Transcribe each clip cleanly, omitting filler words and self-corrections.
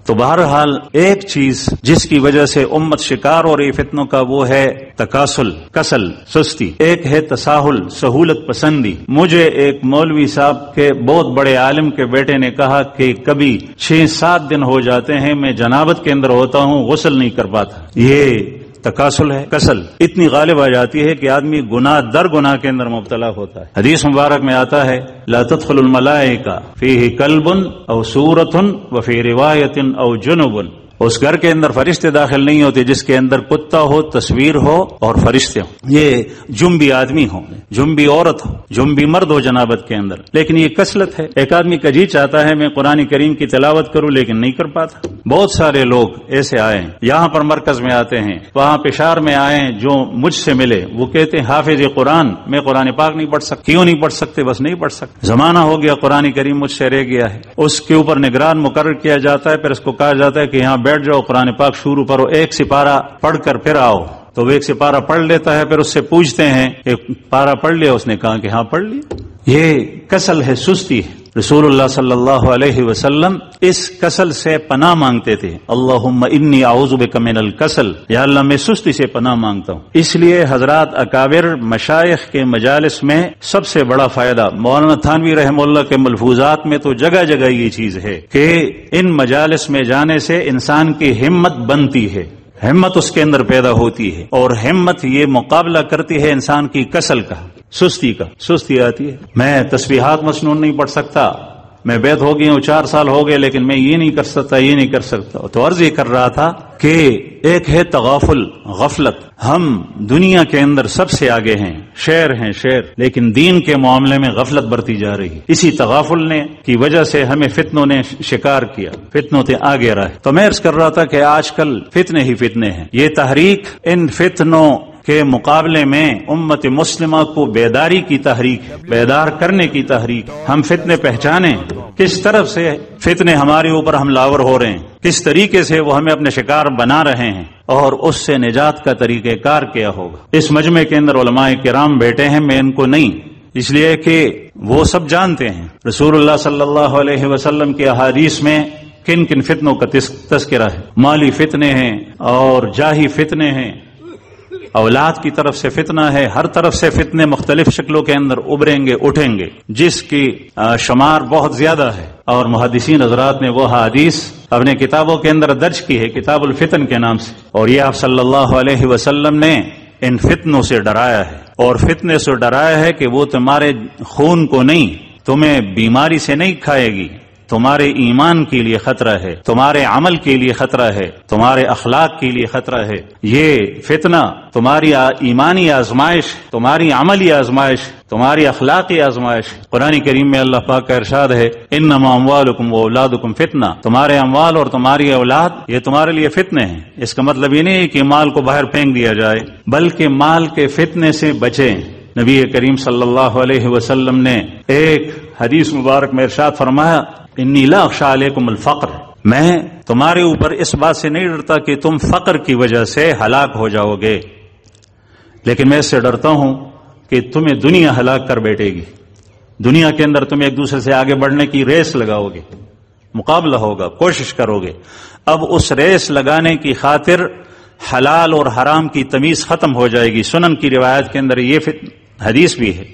تو بہرحال ایک چیز جس کی وجہ سے امت شکار ہو رہی فتنوں کا وہ ہے تکاسل، کسل، سستی، ایک ہے تساہل، سہولت پسندی۔ مجھے ایک مولوی صاحب کے بہت بڑے عالم کے بیٹے نے کہا کہ کبھی 6-7 دن ہو جاتے ہیں میں جنابت کے اندر ہوتا ہوں، غسل نہیں کر پاتا۔ یہ تکاسل ہے، کسل اتنی غالب آ جاتی ہے کہ آدمی گناہ در گناہ کے اندر مبتلا ہوتا ہے۔ حدیث مبارک میں آتا ہے لا تدخل الملائکہ فیہ کلب او صورت وفی روایت او جنب، اس گھر کے اندر فرشتے داخل نہیں ہوتے جس کے اندر کتا ہو، تصویر ہو اور فرشتے ہوں، یہ جنبی آدمی ہو، جنبی عورت ہو، جنبی مرد ہو جنابت کے اندر۔ لیکن یہ کسلت ہے، ایک آدمی کا جی چاہتا ہے میں قرآن کریم کی تلاوت کروں لیکن نہیں کر پاتا۔ بہت سارے لوگ ایسے آئے ہیں، یہاں پر مرکز میں آتے ہیں، وہاں پشار میں آئے ہیں، جو مجھ سے ملے وہ کہتے ہیں حافظ قرآن میں قرآن پاک نہیں پڑھ سکتا۔ کیوں نہیں پڑھ سکتے؟ بس نہیں پڑھ سکتے، زمانہ ہو گیا قرآن کریم مجھ سے رہ گیا ہے۔ اس کے اوپر نگران مقرر کیا جاتا ہے، پھر اس کو کہا جاتا ہے کہ یہاں بیٹھ جاؤ، قرآن پاک شروع کرو، ایک سپارہ پڑھ کر پھر آؤ۔ تو وہ ایک سپارہ پڑھ لیتا ہے، پھر اس سے پوچھتے ہیں ایک پارہ پڑھ لیا؟ اس نے کہا کہ ہاں پڑھ لیا۔ یہ کسل ہے، سستی ہے۔ رسول اللہ صلی اللہ علیہ وسلم اس کسل سے پناہ مانگتے تھے، اللہم انی اعوذ بک من الکسل، یا اللہ میں سستی سے پناہ مانگتا ہوں۔ اس لیے حضرات اکابر مشائخ کے مجالس میں سب سے بڑا فائدہ، مولانا تھانوی رحمہ اللہ کے ملفوظات میں تو جگہ جگہ یہ چیز ہے کہ ان مجالس میں جانے سے انسان کی ہمت بنتی ہے، ہمت اس کے اندر پیدا ہوتی ہے، اور ہمت یہ مقابلہ کرتی ہے انسان کی کسل کا، سستی کا۔ سستی آتی ہے، میں تسبیحات مسنون نہیں پڑھ سکتا، میں بیت ہو گئی ہوں 4 سال ہو گئے لیکن میں یہ نہیں کر سکتا، یہ نہیں کر سکتا۔ تو عرض یہ کر رہا تھا کہ ایک ہے تغافل، غفلت۔ ہم دنیا کے اندر سب سے آگے ہیں، شیر ہیں شیر، لیکن دین کے معاملے میں غفلت برتی جا رہی ہے۔ اسی تغافل نے کی وجہ سے ہمیں فتنوں نے شکار کیا، فتنوں سے آگے رہے۔ تو میں عرض کر رہا تھا کہ آج کل فتنے ہی فتنے ہیں۔ یہ تحریک ان فتنوں کے مقابلے میں امت مسلمہ کو بیداری کی تحریک، بیدار کرنے کی تحریک۔ ہم فتنے پہچانیں، کس طرف سے فتنے ہمارے اوپر حملہ آور ہو رہے ہیں، کس طریقے سے وہ ہمیں اپنے شکار بنا رہے ہیں، اور اس سے نجات کا طریقہ کار کیا ہوگا۔ اس مجمع کے اندر علماء کرام بیٹھے ہیں، میں ان کو نہیں، اس لیے کہ وہ سب جانتے ہیں رسول اللہ صلی اللہ علیہ وسلم کی احادیث میں کن کن فتنوں کا تذکرہ ہے۔ مالی فتنے ہیں اور جاہی فتنے ہیں، اولاد کی طرف سے فتنہ ہے، ہر طرف سے فتنے مختلف شکلوں کے اندر ابھریں گے، اٹھیں گے، جس کی شمار بہت زیادہ ہے۔ اور محدثین حضرات نے وہ حدیث اپنے کتابوں کے اندر درج کی ہے کتاب الفتن کے نام سے، اور یہ آپ صلی اللہ علیہ وسلم نے ان فتنوں سے ڈرایا ہے، اور فتنے سے ڈرایا ہے کہ وہ تمہارے خون کو نہیں، تمہیں بیماری سے نہیں کھائے گی، تمہارے ایمان کے لیے خطرہ ہے، تمہارے عمل کے لیے خطرہ ہے، تمہارے اخلاق کے لیے خطرہ ہے۔ یہ فتنہ تمہاری ایمانی آزمائش، تمہاری عملی آزمائش، تمہاری اخلاقی آزمائش۔ قرآن کریم میں اللہ پاک کا ارشاد ہے انما اموالکم واولادکم فتنہ، تمہارے اموال اور تمہاری اولاد یہ تمہارے لیے فتنے ہیں۔ اس کا مطلب یہ نہیں ہے کہ مال کو باہر پھینک دیا جائے، بلکہ مال کے فتنے سے بچیں۔ نبی کریم صلی اللہ علیہ وسلم نے ایک حدیث مبارک میں ارشاد فرمایا انی لا اخشی علیکم الفقر، میں تمہارے اوپر اس بات سے نہیں ڈرتا کہ تم فقر کی وجہ سے ہلاک ہو جاؤ گے، لیکن میں اس سے ڈرتا ہوں کہ تمہیں دنیا ہلاک کر بیٹھے گی۔ دنیا کے اندر تم ایک دوسرے سے آگے بڑھنے کی ریس لگاؤ گے، مقابلہ ہوگا، کوشش کرو گے۔ اب اس ریس لگانے کی خاطر حلال اور حرام کی تمیز ختم ہو جائے گی۔ سنن کی روایت کے اندر یہ حدیث بھی ہے،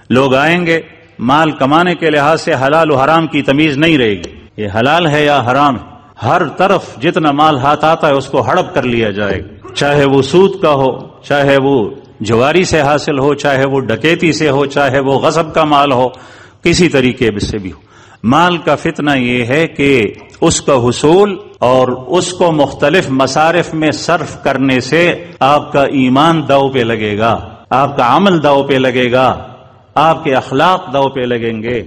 لوگ آئیں گے مال کمانے کے لحاظ سے حلال و حرام کی تمیز نہیں رہے گی، یہ حلال ہے یا حرام ہے، ہر طرف جتنا مال ہاتھ آتا ہے اس کو ہڑپ کر لیا جائے گا، چاہے وہ سود کا ہو، چاہے وہ جواری سے حاصل ہو، چاہے وہ ڈکیتی سے ہو، چاہے وہ غصب کا مال ہو، کسی طریقے سے بھی ہو۔ مال کا فتنہ یہ ہے کہ اس کا حصول اور اس کو مختلف مصارف میں صرف کرنے سے آپ کا ایمان داؤ پہ لگے گا، آپ کا عمل داؤ پہ لگے گا، آپ کے اخلاق داؤ پہ لگیں گے،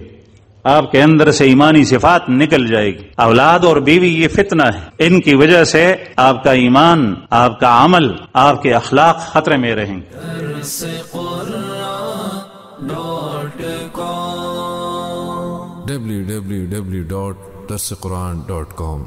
آپ کے اندر سے ایمانی صفات نکل جائے گی۔ اولاد اور بیوی یہ فتنہ ہے، ان کی وجہ سے آپ کا ایمان، آپ کا عمل، آپ کے اخلاق خطرے میں رہیں گے۔ www.darsequran.com